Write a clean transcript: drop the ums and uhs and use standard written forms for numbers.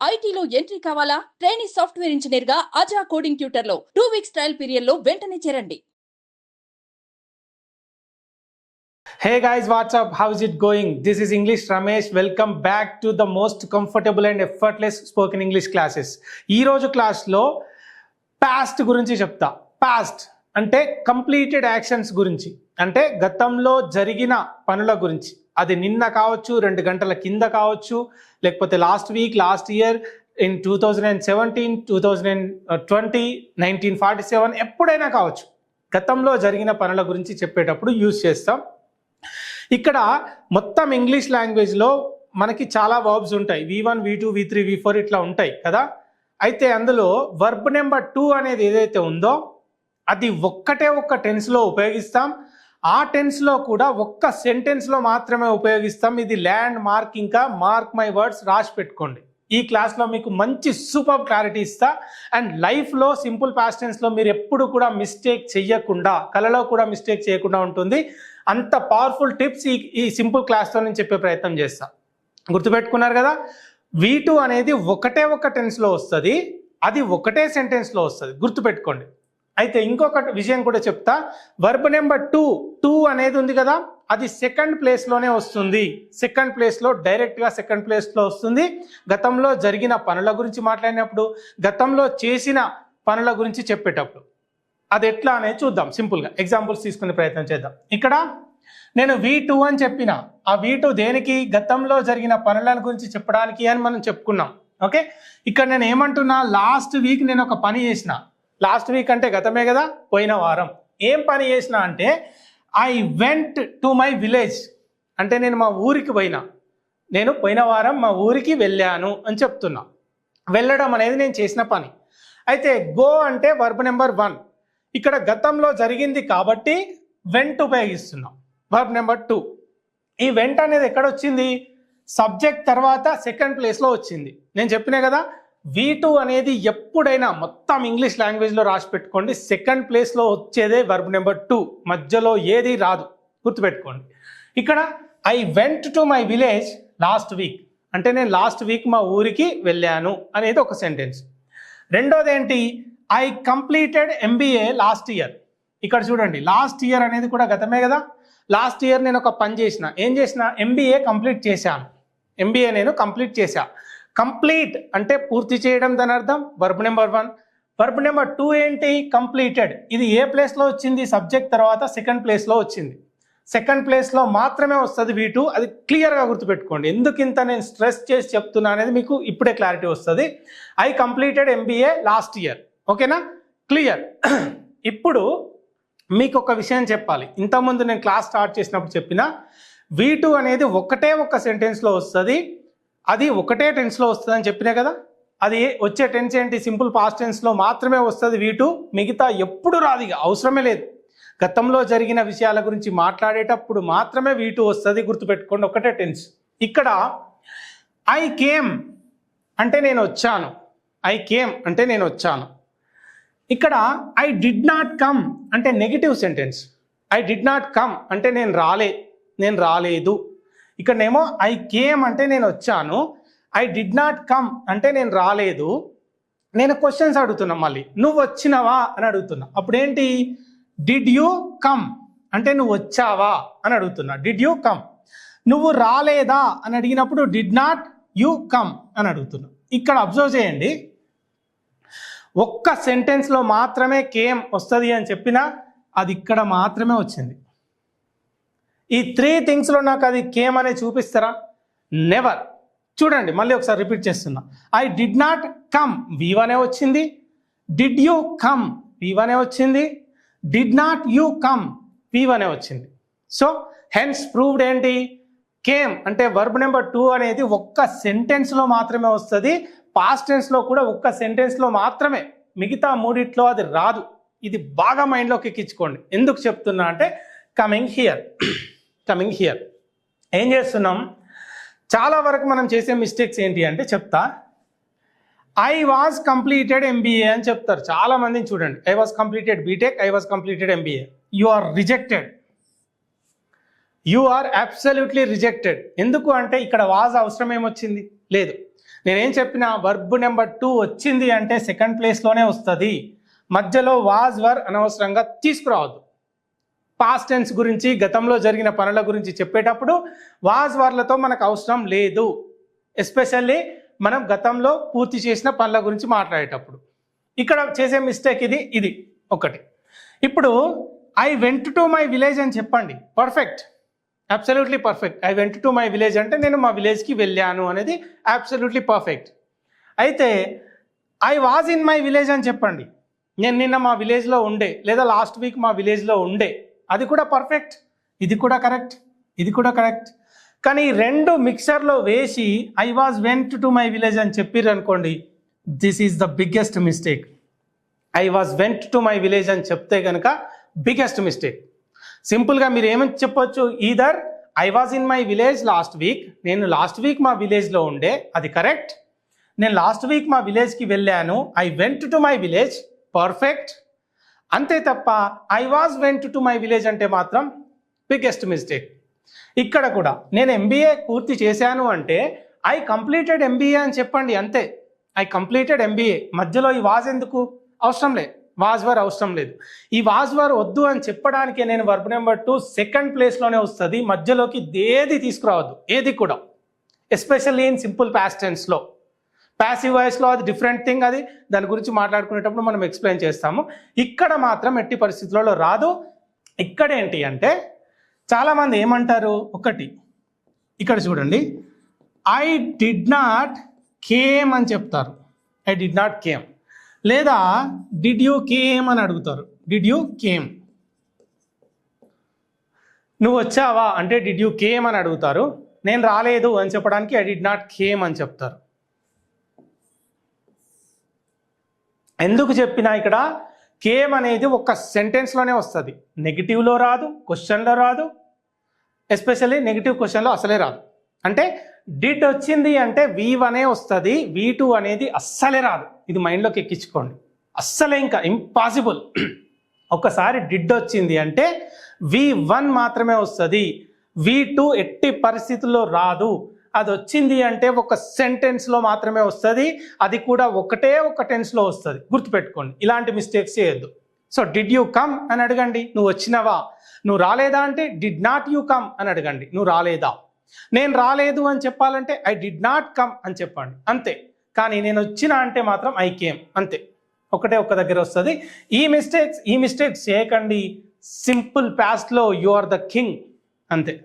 ఐటీలో ఎంట్రీ కావాలా? Trainee software engineer గా అజా కోడింగ్ ట్యూటర్ లో 2 వీక్స్ ట్రయల్ పీరియడ్ లో వెంటనే చేరండి. Hey guys, what's up? How is it going? This is English Ramesh. Welcome back to the most comfortable and effortless spoken English classes. ఈ రోజు క్లాస్లో past గురించి చెప్తా. పాస్ట్ అంటే కంప్లీటెడ్ యాక్షన్స్ గురించి, అంటే గతంలో జరిగిన పనుల గురించి. అది నిన్న కావచ్చు, 2 గంటల కింద కావచ్చు, లేకపోతే last week, last year, in 2017, 2020, 1947, ఎప్పుడైనా కావచ్చు. గతంలో జరిగిన పనుల గురించి చెప్పేటప్పుడు యూజ్ చేస్తాం. ఇక్కడ మొత్తం ఇంగ్లీష్ లాంగ్వేజ్లో మనకి చాలా వర్బ్స్ ఉంటాయి. V1, V2, V3, V4 ఇట్లా ఉంటాయి కదా. అయితే అందులో వర్బ్ నెంబర్ 2 అనేది ఏదైతే ఉందో అది ఒక్కటే ఒక్క టెన్స్లో ఉపయోగిస్తాం. ఆ టెన్స్లో కూడా ఒక్క సెంటెన్స్లో మాత్రమే ఉపయోగిస్తాం. ఇది ల్యాండ్ మార్క్, ఇంకా మార్క్ మై వర్డ్స్ రాసి పెట్టుకోండి. ఈ క్లాస్లో మీకు మంచి సూపర్ క్లారిటీ ఇస్తా. అండ్ లైఫ్లో సింపుల్ పాస్ట్ టెన్స్లో మీరు ఎప్పుడు కూడా మిస్టేక్ చెయ్యకుండా, కళలో కూడా మిస్టేక్ చేయకుండా ఉంటుంది. అంత పవర్ఫుల్ టిప్స్ ఈ సింపుల్ క్లాస్తో నేను చెప్పే ప్రయత్నం చేస్తా. గుర్తుపెట్టుకున్నారు కదా. V2 అనేది ఒకటే ఒక టెన్స్లో వస్తుంది, అది ఒకటే సెంటెన్స్లో వస్తుంది. గుర్తుపెట్టుకోండి. అయితే ఇంకొక విషయం కూడా చెప్తా. వర్బ్ నెంబర్ 2 అనేది ఉంది కదా, అది సెకండ్ ప్లేస్లోనే వస్తుంది. సెకండ్ ప్లేస్లో, డైరెక్ట్గా సెకండ్ ప్లేస్లో వస్తుంది. గతంలో జరిగిన పనుల గురించి మాట్లాడినప్పుడు, గతంలో చేసిన పనుల గురించి చెప్పేటప్పుడు. అది ఎట్లా అనేది చూద్దాం. సింపుల్గా ఎగ్జాంపుల్స్ తీసుకునే ప్రయత్నం చేద్దాం. ఇక్కడ నేను V2 అని చెప్పిన, ఆ V2 దేనికి? గతంలో జరిగిన పనుల గురించి చెప్పడానికి అని మనం చెప్పుకున్నాం. ఓకే, ఇక్కడ నేను ఏమంటున్నా, లాస్ట్ వీక్ నేను ఒక పని చేసిన. లాస్ట్ వీక్ అంటే గతమే కదా, పోయిన వారం. ఏం పని చేసిన అంటే, I went to my village, అంటే నేను మా ఊరికి పోయినా. నేను పోయిన వారం మా ఊరికి వెళ్ళాను అని చెప్తున్నా. వెళ్ళడం అనేది నేను చేసిన పని. అయితే గో అంటే వర్బ్ నెంబర్ 1. ఇక్కడ గతంలో జరిగింది కాబట్టి వెంట్ ఉపయోగిస్తున్నాం. Verb number 2. ఈ వెంట్ అనేది ఎక్కడ వచ్చింది? సబ్జెక్ట్ తర్వాత సెకండ్ ప్లేస్లో వచ్చింది. నేను చెప్పినా కదా, V2 అనేది ఎప్పుడైనా మొత్తం ఇంగ్లీష్ లాంగ్వేజ్లో రాసి పెట్టుకోండి, సెకండ్ ప్లేస్లో వచ్చేదే వర్బ్ నెంబర్ 2. మధ్యలో ఏది రాదు. గుర్తుపెట్టుకోండి. ఇక్కడ I went to my village last week, అంటే నేను లాస్ట్ వీక్ మా ఊరికి వెళ్ళాను అనేది ఒక సెంటెన్స్. రెండోది ఏంటి? I completed MBA last year. ఇక్కడ చూడండి, లాస్ట్ ఇయర్ అనేది కూడా గతమే కదా. లాస్ట్ ఇయర్ నేను ఒక పని చేసిన. ఏం చేసిన? MBA కంప్లీట్ చేశాను. MBA నేను కంప్లీట్ చేశా. కంప్లీట్ అంటే పూర్తి చేయడం, దాని అర్థం వర్బ్ నెంబర్ 1. వర్బ్ నెంబర్ 2 ఏంటి? కంప్లీటెడ్. ఇది ఏ ప్లేస్లో వచ్చింది? సబ్జెక్ట్ తర్వాత సెకండ్ ప్లేస్లో వచ్చింది. సెకండ్ ప్లేస్లో మాత్రమే వస్తుంది V2. అది క్లియర్గా గుర్తుపెట్టుకోండి. ఎందుకు ఇంత నేను స్ట్రెస్ చేసి చెప్తున్నా అనేది మీకు ఇప్పుడే క్లారిటీ వస్తుంది. I completed MBA last year. ఓకేనా? క్లియర్. ఇప్పుడు మీకు ఒక విషయం చెప్పాలి. ఇంతకుముందు నేను క్లాస్ స్టార్ట్ చేసినప్పుడు చెప్పిన, V2 అనేది ఒకటే ఒక సెంటెన్స్లో వస్తుంది, అది ఒకటే టెన్స్లో వస్తుంది అని చెప్పినా కదా. అది వచ్చే టెన్స్ ఏంటి? సింపుల్ పాస్ట్ టెన్స్లో మాత్రమే వస్తుంది V2. మిగతా ఎప్పుడు రాదు, ఇక అవసరమే లేదు. గతంలో జరిగిన విషయాల గురించి మాట్లాడేటప్పుడు మాత్రమే V2 వస్తుంది. గుర్తుపెట్టుకోండి, ఒకటే టెన్స్. ఇక్కడ ఐ కేమ్ అంటే నేను వచ్చాను. ఐ కేమ్ అంటే నేను వచ్చాను. ఇక్కడ ఐ డిడ్ నాట్ కమ్ అంటే negative sentence. I did not come అంటే నేను రాలేదు. ఇక్కడనేమో ఐ కేమ్ అంటే నేను వచ్చాను. ఐ డిడ్ నాట్ కమ్ అంటే నేను రాలేదు. నేను క్వశ్చన్స్ అడుగుతున్నా, మళ్ళీ నువ్వు వచ్చినవా అని అడుగుతున్నా. అప్పుడేంటి? డిడ్ యూ కమ్ అంటే నువ్వు వచ్చావా అని అడుగుతున్నా. Did you come. నువ్వు రాలేదా అని అడిగినప్పుడు డిడ్ నాట్ యూ కమ్ అని అడుగుతున్నా. ఇక్కడ అబ్జర్వ్ చేయండి, ఒక్క సెంటెన్స్లో మాత్రమే కేమ్ వస్తుంది అని చెప్పినా అది ఇక్కడ మాత్రమే వచ్చింది. ఈ 3 థింగ్స్లో నాకు అది కేమ్ అనేది చూపిస్తారా? నెవర్. చూడండి, మళ్ళీ ఒకసారి రిపీట్ చేస్తున్నా. I did not come V1 వచ్చింది. డిడ్ యూ కమ్ V1 వచ్చింది. Did not you come V1 వచ్చింది. సో హెన్స్ ప్రూవ్డ్ ఏంటి? కేమ్ అంటే వర్బ్ నెంబర్ 2 అనేది ఒక్క సెంటెన్స్లో మాత్రమే వస్తుంది. పాస్ట్ టెన్స్లో కూడా ఒక్క సెంటెన్స్లో మాత్రమే, మిగతా మూడిట్లో అది రాదు. ఇది బాగా మైండ్లోకి ఎక్కించుకోండి. ఎందుకు చెప్తున్నా అంటే, కమింగ్ హియర్ ఏం చేస్తున్నాం? చాలా వరకు మనం చేసే మిస్టేక్స్ ఏంటి అంటే చెప్తా. ఐ వాజ్ కంప్లీటెడ్ MBA అని చెప్తారు చాలా మందిని. చూడండి, I was completed BTech, I was completed MBA. You are rejected. You are absolutely rejected. ఎందుకు అంటే ఇక్కడ వాజ్ అవసరం ఏమొచ్చింది? లేదు. నేనేం చెప్పినా వర్బ్ నెంబర్ 2 వచ్చింది అంటే సెకండ్ ప్లేస్లోనే వస్తుంది. మధ్యలో వాజ్ వర్ అనవసరంగా తీసుకురావద్దు. పాస్ట్ టెన్స్ గురించి గతంలో జరిగిన పనుల గురించి చెప్పేటప్పుడు వాజ్ వర్లతో మనకు అవసరం లేదు. ఎస్పెషల్లీ మనం గతంలో పూర్తి చేసిన పనుల గురించి మాట్లాడేటప్పుడు. ఇక్కడ చేసే మిస్టేక్ ఇది ఒకటి. ఇప్పుడు I went to my village అని చెప్పండి, perfect, absolutely perfect. I went to my village అంటే నేను మా విలేజ్కి వెళ్ళాను అనేది అబ్సల్యూట్లీ పర్ఫెక్ట్. అయితే I was in my village అని చెప్పండి, నేను నిన్న మా విలేజ్లో ఉండే లేదా లాస్ట్ వీక్ మా విలేజ్లో ఉండే, అది కూడా పర్ఫెక్ట్, ఇది కూడా కరెక్ట్, ఇది కూడా కరెక్ట్. కానీ రెండు మిక్సర్లో వేసి I was went to my village అని చెప్పారు అనుకోండి, this is the biggest mistake. I was went to my village అని చెప్తే కనుక బిగ్గెస్ట్ మిస్టేక్. సింపుల్గా మీరు ఏమని చెప్పొచ్చు, either I was in my village last week, నేను లాస్ట్ వీక్ మా విలేజ్లో ఉండే, అది కరెక్ట్. నేను లాస్ట్ వీక్ మా విలేజ్కి వెళ్ళాను, I went to my village, perfect. అంతే తప్ప I was went to my village అంటే మాత్రం బిగ్గెస్ట్ మిస్టేక్. ఇక్కడ కూడా నేను ఎంబీఏ పూర్తి చేశాను అంటే ఐ కంప్లీటెడ్ ఎంబీఏ అని చెప్పండి, అంతే. ఐ కంప్లీటెడ్ ఎంబీఏ, మధ్యలో ఈ వాజ్ ఎందుకు అవసరం లేదు, వాజ్ వర్ అవసరం లేదు. ఈ వాజ్ వర్ వద్దు అని చెప్పడానికే నేను వర్బ్ నెంబర్ 2 సెకండ్ ప్లేస్లోనే వస్తుంది, మధ్యలోకి ఏది తీసుకురావద్దు, ఏది కూడా. ఎస్పెషల్లీ ఇన్ సింపుల్ పాస్ట్ టెన్స్లో. ప్యాసివ్ వాయిస్లో అది డిఫరెంట్ థింగ్, అది దాని గురించి మాట్లాడుకునేటప్పుడు మనం ఎక్స్ప్లెయిన్ చేస్తాము. ఇక్కడ మాత్రం ఎట్టి పరిస్థితులలో రాదు. ఇక్కడ ఏంటి అంటే చాలామంది ఏమంటారు, ఒకటి ఇక్కడ చూడండి, ఐ డిడ్ నాట్ కేమ్ అని చెప్తారు, ఐ డిడ్ నాట్ కేమ్. లేదా డిడ్ యూ కేమ్ అని అడుగుతారు, డిడ్ యూ కేమ్. నువ్వు వచ్చావా అంటే డిడ్ యూ కేమ్ అని అడుగుతారు. నేను రాలేదు అని చెప్పడానికి ఐ డిడ్ నాట్ కేమ్ అని చెప్తారు. ఎందుకు చెప్పినా ఇక్కడ కేమ్ అనేది ఒక సెంటెన్స్లోనే వస్తుంది, నెగిటివ్లో రాదు, క్వశ్చన్లో రాదు. ఎస్పెషల్లీ నెగిటివ్ క్వశ్చన్లో అసలే రాదు. అంటే డిడ్ వచ్చింది అంటే V1 వస్తుంది, V2 అనేది అస్సలే రాదు. ఇది మైండ్లోకి ఎక్కించుకోండి, అస్సలే ఇంకా ఇంపాసిబుల్. ఒకసారి డిడ్ వచ్చింది అంటే V1 మాత్రమే వస్తుంది, V2 ఎట్టి పరిస్థితుల్లో రాదు. అది వచ్చింది అంటే ఒక సెంటెన్స్లో మాత్రమే వస్తుంది, అది కూడా ఒకటే ఒక టెన్స్లో వస్తుంది. గుర్తుపెట్టుకోండి, ఇలాంటి మిస్టేక్స్ చేయొద్దు. సో డిడ్ యూ కమ్ అని అడగండి, నువ్వు వచ్చినవా. నువ్వు రాలేదా అంటే డిడ్ నాట్ యూ కమ్ అని అడగండి, నువ్వు రాలేదా. నేను రాలేదు అని చెప్పాలంటే ఐ డిడ్ నాట్ కమ్ అని చెప్పండి, అంతే. కానీ నేను వచ్చిన అంటే మాత్రం ఐ కేమ్, అంతే. ఒకటే ఒక్క దగ్గర వస్తుంది. ఈ మిస్టేక్స్ చేయకండి. సింపుల్ పాస్ట్లో యు ఆర్ ద కింగ్, అంతే.